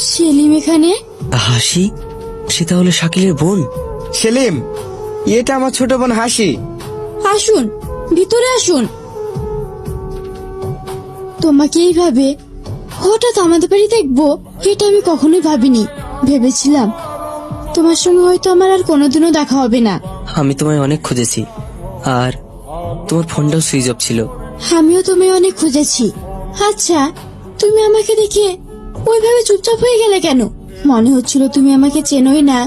সেলিম এখানে? হাসি? সে তাহলে শাকিলের বোন? সেলিম, এটা আমার ছোট বোন হাসি। আসুন, ভিতরে আসুন। তোমাকে এইভাবে হঠাৎ আমাদের বাড়ি দেখবো এটা আমি কখনোই ভাবিনি। ভেবেছিলাম তোমার সঙ্গে হয়তো আমার আর কোনোদিনও দেখা হবে না। আমি তোমায় অনেক খুঁজেছি, আর তোমার ফোনটাও সুইচ অফ ছিল। আমিও তোমায় অনেক খুঁজেছি। আচ্ছা, তুমি আমাকে দেখে ওইভাবে চুপচাপ হয়ে গেলে কেন? মনে হচ্ছিল তুমি আমাকে চেনোই না।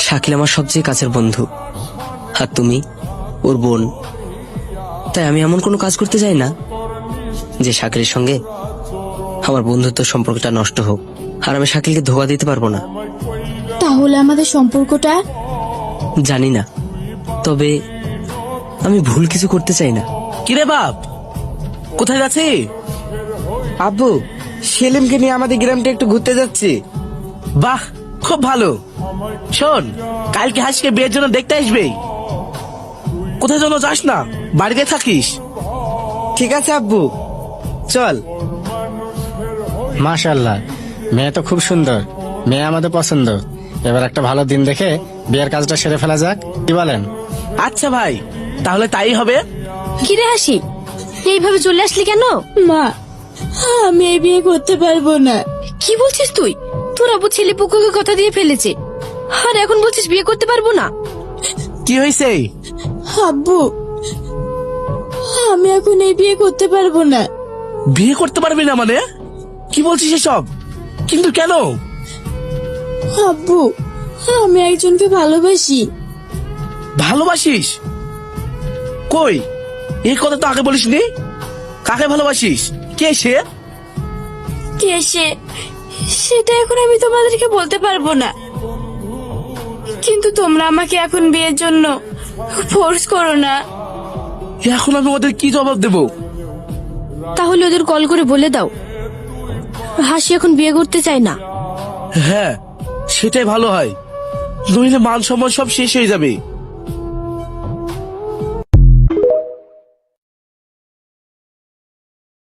শাকিল আমার সবচেয়ে কাছের বন্ধু, আর তুমি ওর বোন। তাই আমি এমন কোনো কাজ করতে চাই না যে শাকিলের সঙ্গে আমার বন্ধুত্ব সম্পর্কটা নষ্ট হোক। আর আমি শাকিলকে ধোঁকা দিতে পারবো না। তাহলে আমাদের সম্পর্কটা? জানি না, তবে আমি ভুল কিছু করতে চাই না। কিরে বাপ, কোথায় যাচ্ছি? আব্বু, সেলিমকে নিয়ে আমাদের গ্রামটা একটু ঘুরতে যাচ্ছি। বাহ, খুব ভালো। শোন, কালকে হাসিকে বিয়ের জন্য দেখতে আসবে। কোথায় যেন যাস না, বাড়িতে থাকিস। ঠিক আছে আব্বু, চল। মাশাআল্লাহ, মেয়ে তো খুব সুন্দর। মেয়ে আমাদের পছন্দ। এবার একটা ভালো দিন দেখে বিয়ের কাজটা সেরে ফেলা যাক, কি বলেন? আচ্ছা ভাই, তাহলে তাই হবে। কিরে হাসি, এইভাবে চলে আসলি কেন? মা, আমি এই বিয়ে করতে পারবো না। কি বলছিস তুই? তোর আবু ছেলে পুকুকে কথা দিয়ে ফেলেছে, আর এখন বলছিস বিয়ে করতে পারবো না? কি হয়েছে? আব্বু, আমি এখন এই বিয়ে করতে পারবো না। বিয়ে করতে পারবি না মানে? কি বলছিস এসব? কিন্তু কেন? আব্বু, আমি একজনকে ভালোবাসি। ভালোবাসিস? কই, এই কথা তো আগে বলিসনি। কাকে ভালোবাসিস? কে সে? কে সে, সেটা এখন আমি তোমাদেরকে বলতে পারবো না। কিন্তু তোমরা আমাকে এখন বিয়ের জন্য ফোর্স করো না। এখন আমি ওদের কি জবাব দেব? তাহলে ওদের কল করে বলে দাও হাসি এখন বিয়ে করতে চায় না। হ্যাঁ, সেটাই ভালো হয়, নইলে মান সম্মান সব শেষ হয়ে যাবে।